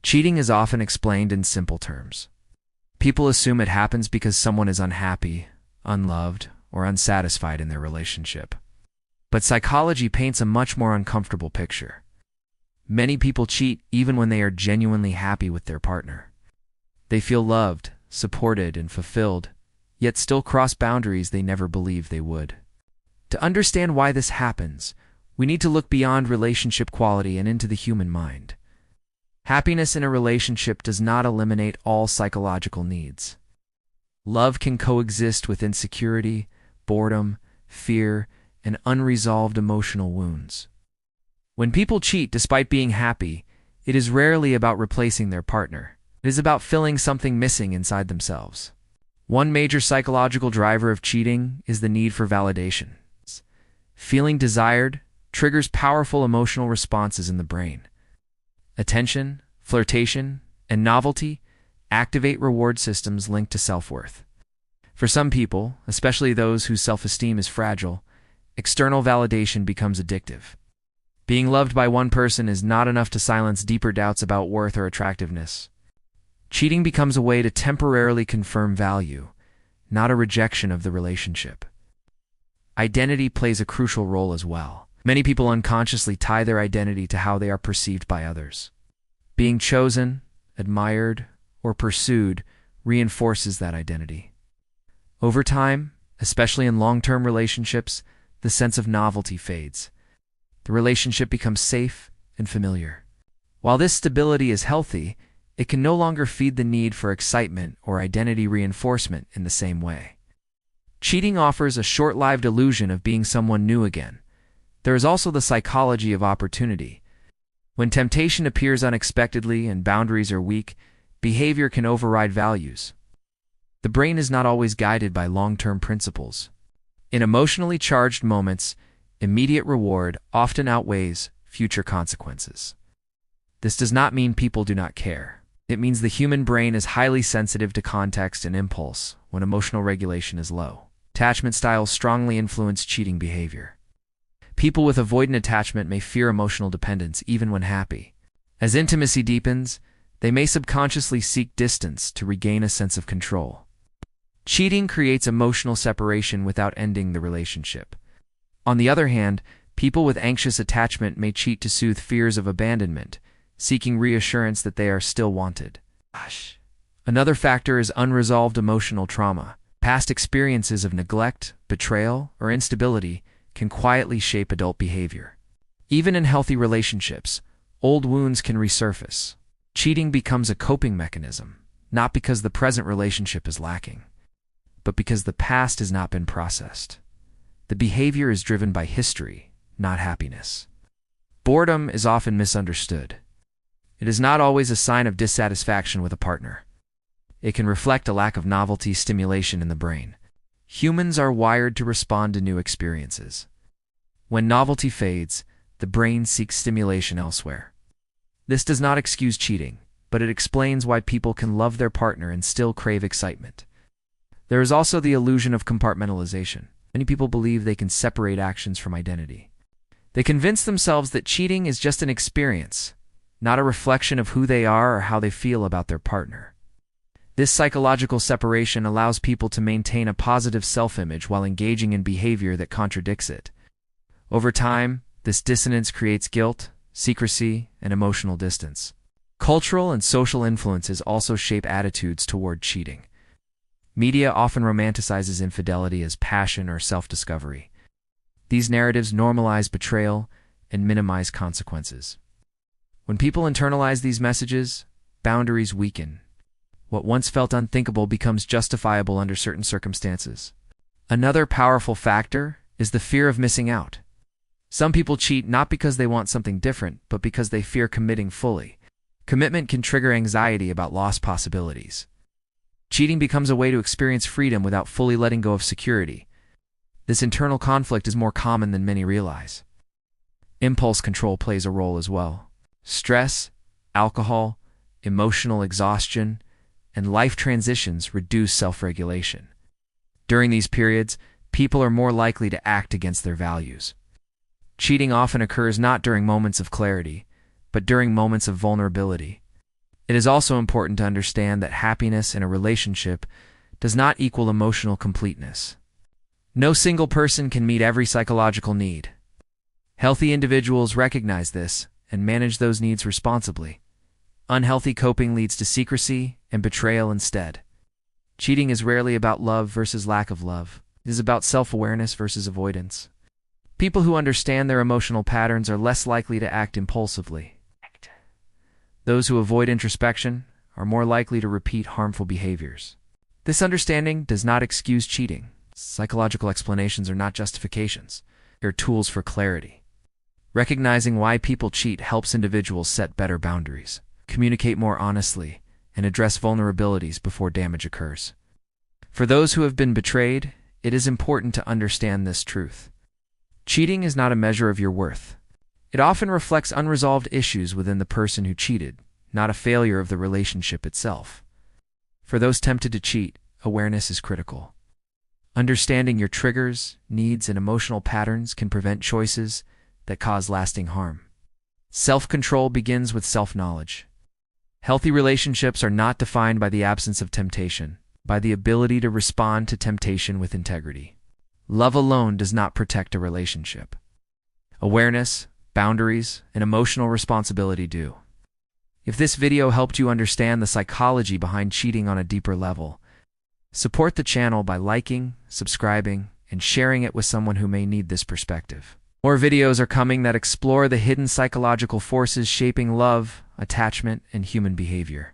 Cheating is often explained in simple terms. People assume it happens because someone is unhappy, unloved, or unsatisfied in their relationship. But psychology paints a much more uncomfortable picture. Many people cheat even when they are genuinely happy with their partner. They feel loved, supported, and fulfilled, yet still cross boundaries they never believed they would. To understand why this happens, we need to look beyond relationship quality and into the human mind. Happiness in a relationship does not eliminate all psychological needs. Love can coexist with insecurity, boredom, fear, and unresolved emotional wounds. When people cheat despite being happy, it is rarely about replacing their partner. It is about filling something missing inside themselves. One major psychological driver of cheating is the need for validation. Feeling desired triggers powerful emotional responses in the brain. Attention, flirtation, and novelty activate reward systems linked to self-worth. For some people, especially those whose self-esteem is fragile, external validation becomes addictive. Being loved by one person is not enough to silence deeper doubts about worth or attractiveness. Cheating becomes a way to temporarily confirm value, not a rejection of the relationship. Identity plays a crucial role as well. Many people unconsciously tie their identity to how they are perceived by others. Being chosen, admired, or pursued reinforces that identity. Over time, especially in long-term relationships, the sense of novelty fades. The relationship becomes safe and familiar. While this stability is healthy, it can no longer feed the need for excitement or identity reinforcement in the same way. Cheating offers a short-lived illusion of being someone new again. There is also the psychology of opportunity. When temptation appears unexpectedly and boundaries are weak, behavior can override values. The brain is not always guided by long-term principles. In emotionally charged moments, immediate reward often outweighs future consequences. This does not mean people do not care. It means the human brain is highly sensitive to context and impulse when emotional regulation is low. Attachment styles strongly influence cheating behavior. People with avoidant attachment may fear emotional dependence even when happy. As intimacy deepens, they may subconsciously seek distance to regain a sense of control. Cheating creates emotional separation without ending the relationship. On the other hand, people with anxious attachment may cheat to soothe fears of abandonment, seeking reassurance that they are still wanted. Another factor is unresolved emotional trauma. Past experiences of neglect, betrayal, or instability can quietly shape adult behavior. Even in healthy relationships, old wounds can resurface. Cheating becomes a coping mechanism, not because the present relationship is lacking, but because the past has not been processed. The behavior is driven by history, not happiness. Boredom is often misunderstood. It is not always a sign of dissatisfaction with a partner. It can reflect a lack of novelty stimulation in the brain. Humans are wired to respond to new experiences. When novelty fades, the brain seeks stimulation elsewhere. This does not excuse cheating, but it explains why people can love their partner and still crave excitement. There is also the illusion of compartmentalization. Many people believe they can separate actions from identity. They convince themselves that cheating is just an experience, not a reflection of who they are or how they feel about their partner. This psychological separation allows people to maintain a positive self-image while engaging in behavior that contradicts it. Over time, this dissonance creates guilt, secrecy, and emotional distance. Cultural and social influences also shape attitudes toward cheating. Media often romanticizes infidelity as passion or self-discovery. These narratives normalize betrayal and minimize consequences. When people internalize these messages, boundaries weaken. What once felt unthinkable becomes justifiable under certain circumstances. Another powerful factor is the fear of missing out. Some people cheat not because they want something different, but because they fear committing fully. Commitment can trigger anxiety about lost possibilities. Cheating becomes a way to experience freedom without fully letting go of security. This internal conflict is more common than many realize. Impulse control plays a role as well. Stress, alcohol, emotional exhaustion, and life transitions reduce self-regulation. During these periods, people are more likely to act against their values. Cheating often occurs not during moments of clarity, but during moments of vulnerability. It is also important to understand that happiness in a relationship does not equal emotional completeness. No single person can meet every psychological need. Healthy individuals recognize this and manage those needs responsibly. Unhealthy coping leads to secrecy and betrayal instead. Cheating is rarely about love versus lack of love. It is about self-awareness versus avoidance. People who understand their emotional patterns are less likely to act impulsively. Those who avoid introspection are more likely to repeat harmful behaviors. This understanding does not excuse cheating. Psychological explanations are not justifications. They're tools for clarity. Recognizing why people cheat helps individuals set better boundaries, communicate more honestly, and address vulnerabilities before damage occurs. For those who have been betrayed, it is important to understand this truth. Cheating is not a measure of your worth. It often reflects unresolved issues within the person who cheated, not a failure of the relationship itself. For those tempted to cheat, awareness is critical. Understanding your triggers, needs, and emotional patterns can prevent choices that cause lasting harm. Self-control begins with self-knowledge. Healthy relationships are not defined by the absence of temptation, by the ability to respond to temptation with integrity. Love alone does not protect a relationship. Awareness, boundaries, and emotional responsibility do. If this video helped you understand the psychology behind cheating on a deeper level, support the channel by liking, subscribing, and sharing it with someone who may need this perspective. More videos are coming that explore the hidden psychological forces shaping love, attachment, and human behavior.